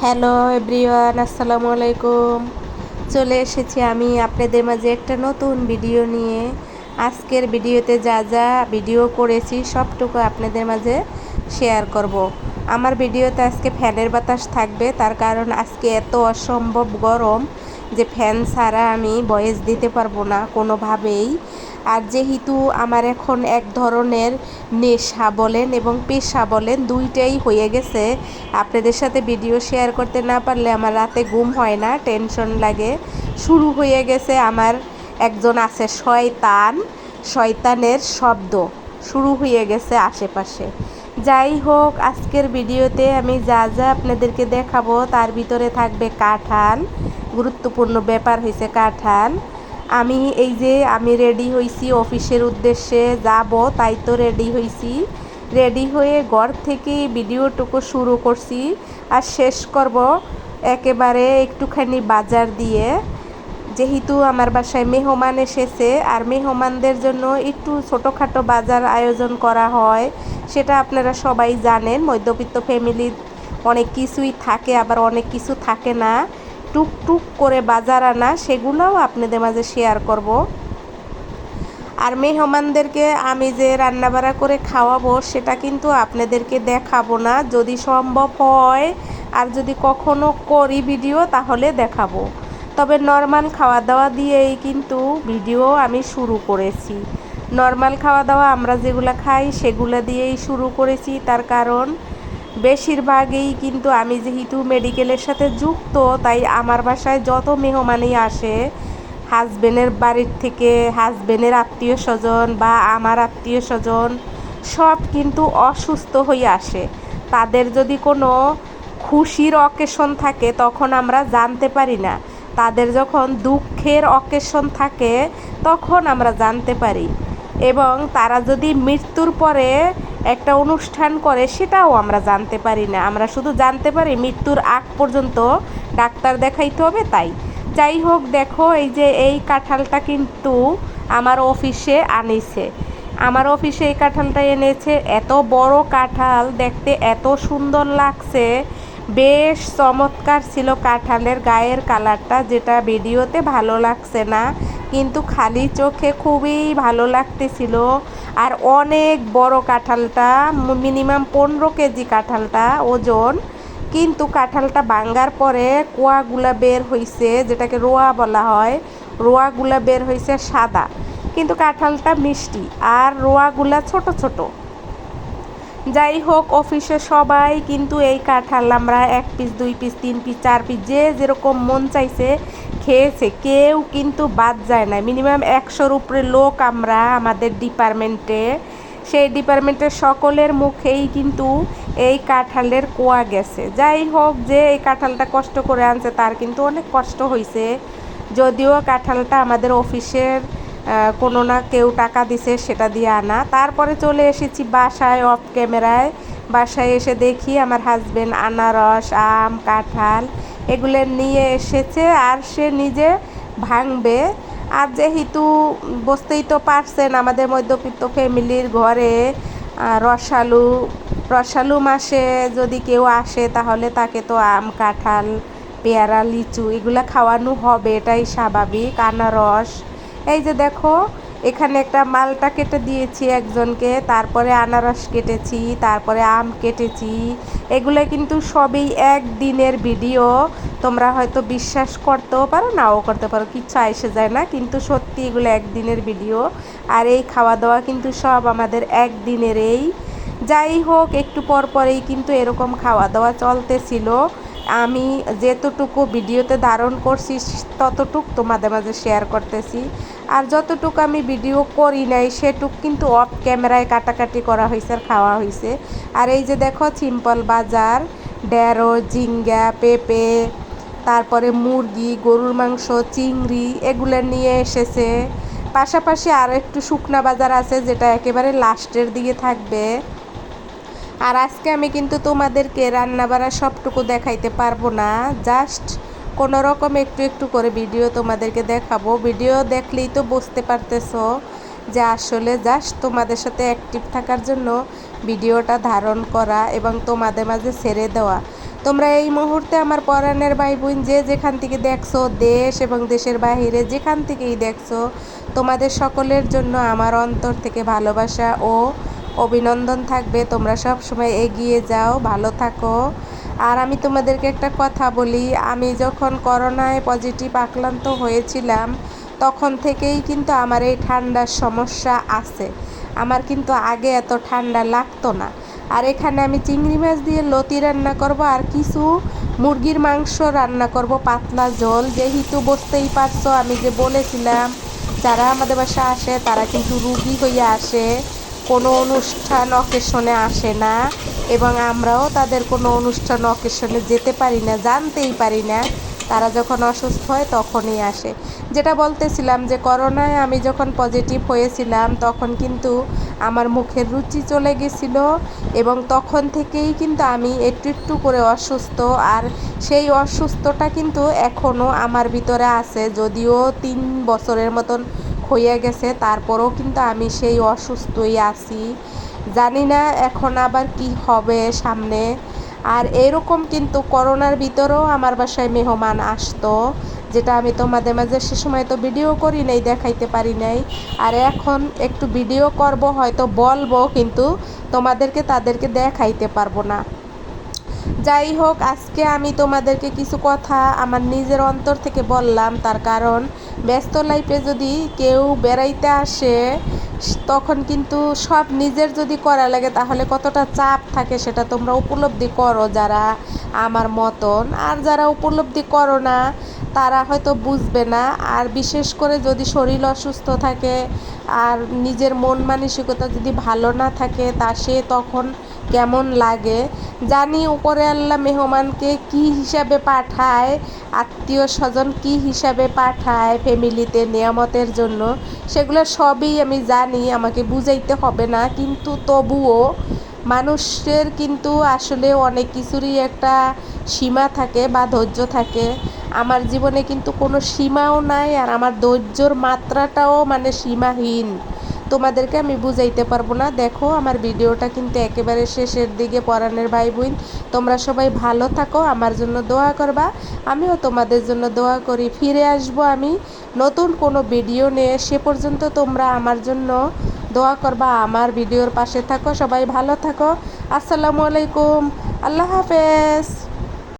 Hello everyone, আসসালামু আলাইকুম। চলে এসেছি আমি আপনাদের মাঝে একটা নতুন ভিডিও নিয়ে। আজকের ভিডিওতে যা যা ভিডিও করেছি সবটুকু আপনাদের মাঝে শেয়ার করব। আমার ভিডিওতে আজকে ফ্যানের বাতাস থাকবে, তার কারণ আজকে এত অসম্ভব গরম যে ফ্যান ছাড়া আমি ভয়েস দিতে পারবো না কোনোভাবেই। আর যেহেতু আমার এখন এক ধরনের নেশা বলেন এবং পেশা বলেন দুইটাই হয়ে গেছে, আপনাদের সাথে ভিডিও শেয়ার করতে না পারলে আমার রাতে ঘুম হয় না, টেনশন লাগে। শুরু হয়ে গেছে আমার একজন আছে শয়তান, শয়তানের শব্দ শুরু হয়ে গেছে আশেপাশে। যাই হোক, আজকের ভিডিওতে আমি যা যা আপনাদেরকে দেখাবো তার ভিতরে থাকবে কাঁঠাল। গুরুত্বপূর্ণ ব্যাপার হয়েছে কাঁঠাল। আমি রেডি হয়েছি, অফিসের উদ্দেশ্যে যাব, তাই তো রেডি হয়েছি। রেডি হয়ে ঘর থেকে ভিডিওটুকু শুরু করছি আর শেষ করব একেবারে একটুখানি বাজার দিয়ে। যেহেতু আমার বাসায় মেহমান এসেছে আর মেহমানদের জন্য একটু ছোটোখাটো বাজার আয়োজন করা হয়, সেটা আপনারা সবাই জানেন। মধ্যবিত্ত ফ্যামিলির অনেক কিছুই থাকে, আবার অনেক কিছু থাকে না। টুকটুক করে বাজার আনা, সেগুলোও আপনাদের মাঝে শেয়ার করব। আর মেহমানদেরকে আমি যে রান্নাবাড়া করে খাওয়াবো সেটা কিন্তু আপনাদেরকে দেখাবো না, যদি সম্ভব হয় আর যদি কখনো করি ভিডিও তাহলে দেখাবো। তবে নর্মাল খাওয়া দাওয়া দিয়েই কিন্তু ভিডিও আমি শুরু করেছি। নর্মাল খাওয়া দাওয়া আমরা যেগুলো খাই সেগুলো দিয়েই শুরু করেছি, তার কারণ বেশিরভাগই কিন্তু আমি যেহেতু মেডিকেলের সাথে যুক্ত, তাই আমার বাসায় যত মেহমানই আসে, হাজবেন্ডের বাড়ির থেকে হাজবেন্ডের আত্মীয় স্বজন বা আমার আত্মীয় স্বজন সব কিন্তু অসুস্থ হয়ে আসে। তাদের যদি কোনো খুশির অকেশন থাকে তখন আমরা জানতে পারি না, তাদের যখন দুঃখের অকেশন থাকে তখন আমরা জানতে পারি। এবং তারা যদি মৃত্যুর পরে একটা অনুষ্ঠান করে সেটাও আমরা জানতে পারি না, আমরা শুধু জানতে পারি মৃত্যুর আগ পর্যন্ত ডাক্তার দেখাইতে হবে। তাই যাই হোক, দেখো এই যে এই কাঁঠালটা কিন্তু আমার অফিসে আনিছে। আমার অফিসে এই কাঁঠালটা এনেছে, এত বড় কাঁঠাল, দেখতে এত সুন্দর লাগছে, বেশ চমৎকার ছিল কাঁঠালের গায়ের কালারটা, যেটা ভিডিওতে ভালো লাগছে না, কিন্তু খালি চোখে খুবই ভালো লাগতেছিল। আর অনেক বড় কাঁঠালটা, মিনিমাম 15 কেজি কাঁঠালটা ওজন। কিন্তু কাঁঠালটা ভাঙ্গার পরে কোয়াগুলা বের হয়েছে, যেটাকে রোয়া বলা হয়, রোয়াগুলা বের হয়েছে সাদা, কিন্তু কাঁঠালটা মিষ্টি আর রোয়াগুলা ছোট ছোট। যাই হোক, অফিসে সবাই কিন্তু এই কাঁঠাল আমরা 1 পিস 2 পিস 3 পিস 4 পিস যে যেরকম মন চাইছে খেয়েছে, কেউ কিন্তু বাদ যায় না। মিনিমাম 100-র উপরে লোক আমরা আমাদের ডিপার্টমেন্টে, সেই ডিপার্টমেন্টের সকলের মুখেই কিন্তু এই কাঁঠালের কোয়া গেছে। যাই হোক, যে এই কাঁঠালটা কষ্ট করে আনছে তার কিন্তু অনেক কষ্ট হয়েছে। যদিও কাঁঠালটা আমাদের অফিসের কোনো না কেউ টাকা দিছে, সেটা দিয়ে আনা। তারপরে চলে এসেছি বাসায় অফ ক্যামেরায়। বাসায় এসে দেখি আমার হাজবেন্ড আনারস, আম, কাঁঠাল এগুলো নিয়ে এসেছে আর সে নিজে ভাঙবে। আর যেহেতু বুঝতেই তো পারছেন আমাদের মধ্যবিত্ত ফ্যামিলির ঘরে রসালু রসালু মাসে যদি কেউ আসে তাহলে তাকে তো আম, কাঁঠাল, পেয়ারা, লিচু এগুলা খাওয়ানো হবে, এটাই স্বাভাবিক। আনারস, এই যে দেখো এখানে একটা মালটা কেটে দিয়েছি একজনকে, তারপরে আনারস কেটেছি, তারপরে আম কেটেছি। এগুলো কিন্তু সবই একদিনের ভিডিও। তোমরা হয়তো বিশ্বাস করতেও পারো, নাও করতে পারো, কিচ্ছু এসে যায় না, কিন্তু সত্যি এগুলো একদিনের ভিডিও। আর এই খাওয়া দাওয়া কিন্তু সব আমাদের একদিনেরই। যাই হোক, একটু পর পরেই কিন্তু এরকম খাওয়া দাওয়া চলতেছিল। আমি যেতটুকু ভিডিওতে ধারণ করছি ততটুক তোমাদের মাঝে শেয়ার করতেছি, আর যতটুকু আমি ভিডিও করি নাই সেটুক কিন্তু অফ ক্যামেরায় কাটাকাটি করা হয়েছে আর খাওয়া হয়েছে। আর এই যে দেখো সিম্পল বাজার, ঢেঁড়স, ঝিঙ্গা, পেঁপে, তারপরে মুরগি, গরুর মাংস, চিংড়ি এগুলো নিয়ে এসেছে। পাশাপাশি আরও একটু শুকনা বাজার আছে, যেটা একেবারে লাস্টের দিকে থাকবে। আর আজকে আমি কিন্তু তোমাদেরকে রান্নাবাড়া সবটুকু দেখাইতে পারবো না, জাস্ট কোনো রকম একটু একটু করে ভিডিও তোমাদেরকে দেখাবো। ভিডিও দেখলেই তো বুঝতে পারতেছো যে আসলে জাস্ট তোমাদের সাথে অ্যাক্টিভ থাকার জন্য ভিডিওটা ধারণ করা এবং তোমাদের মাঝে ছেড়ে দেওয়া। তোমরা এই মুহূর্তে আমার পরাণের ভাই বোন যে যেখান থেকে দেখছো, দেশ এবং দেশের বাইরে যেখান থেকেই দেখছো, তোমাদের সকলের জন্য আমার অন্তর থেকে ভালোবাসা ও অভিনন্দন থাকবে। তোমরা সব সময় এগিয়ে যাও, ভালো থাকো। আর আমি তোমাদেরকে একটা কথা বলি, আমি যখন করোনায় পজিটিভ আক্রান্ত হয়েছিলাম তখন থেকেই কিন্তু আমার এই ঠান্ডার সমস্যা আছে। আমার কিন্তু আগে এত ঠান্ডা লাগতো না। আর এখানে আমি চিংড়ি মাছ দিয়ে লতি রান্না করব আর কিছু মুরগির মাংস রান্না করব, পাতলা ঝোল। যেহেতু বুঝতেই পারছো আমি যে বলেছিলাম যারা আমাদের বাসায় আসে তারা কিন্তু রুগী হয়ে আসে, কোনো অনুষ্ঠান অকেশনে আসে না, এবং আমরাও তাদের কোনো অনুষ্ঠান অকেশনে যেতে পারি না, জানতেই পারি না। তারা যখন অসুস্থ হয় তখনই আসে। যেটা বলতেছিলাম যে করোনায় আমি যখন পজিটিভ হয়েছিলাম তখন কিন্তু আমার মুখের রুচি চলে গেছিল, এবং তখন থেকেই কিন্তু আমি একটু একটু করে অসুস্থ। আর সেই অসুস্থটা কিন্তু এখনও আমার ভিতরে আছে, যদিও 3 বছরের মতন হয়ে গেছে, তারপরেও কিন্তু আমি সেই অসুস্থই আছি। জানি না এখন আবার কি হবে সামনে। আর এরকম কিন্তু করোনার ভিতরেও আমার বাসায় মেহমান আসতো, যেটা আমি তোমাদের মাঝে সে সময় তো ভিডিও করি নাই, দেখাইতে পারি নাই। আর এখন একটু ভিডিও করব, হয়তো বলবো, কিন্তু তোমাদেরকে তাদেরকে দেখাইতে পারবো না। যাই হোক, আজকে আমি তোমাদেরকে কিছু কথা আমার নিজের অন্তর থেকে বললাম, তার কারণ ব্যস্ত লাইফে যদি কেউ বেড়াইতে আসে তখন কিন্তু সব নিজের যদি করা লাগে তাহলে কতটা চাপ থাকে সেটা তোমরা উপলব্ধি করো যারা আমার মতন। আর যারা উপলব্ধি করো না তারা হয়তো বুঝবে না। আর বিশেষ করে যদি শরীর অসুস্থ থাকে আর নিজের মন মানসিকতা যদি ভালো না থাকে তা সে তখন কেমন লাগে। জানি উপরে আল্লাহ মেহমানকে কি হিসাবে পাঠায়, আত্মীয় স্বজন কি হিসাবে পাঠায় ফ্যামিলিতে নিয়ামতের জন্য, সেগুলো সবই আমি জানি, আমাকে বুঝাইতে হবে না। কিন্তু তবুও মানুষের কিন্তু আসলে অনেক কিছুরই একটা সীমা থাকে বা ধৈর্য থাকে। আমার জীবনে কিন্তু কোনো সীমাও নাই, আর আমার ধৈর্যর মাত্রাটাও মানে সীমাহীন। তোমাদেরকে আমি বুঝাইতে পারবো না। দেখো আমার ভিডিওটা কিন্তু একেবারে শেষের দিকে। পরাণের ভাই বোন তোমরা সবাই ভালো থাকো, আমার জন্য দোয়া করবা, আমিও তোমাদের জন্য দোয়া করি। ফিরে আসবো আমি নতুন কোনো ভিডিও নিয়ে, সে পর্যন্ত তোমরা আমার জন্য দোয়া করবা, আমার ভিডিওর পাশে থাকো। সবাই ভালো থাকো। আসসালামু আলাইকুম, আল্লাহ হাফেজ।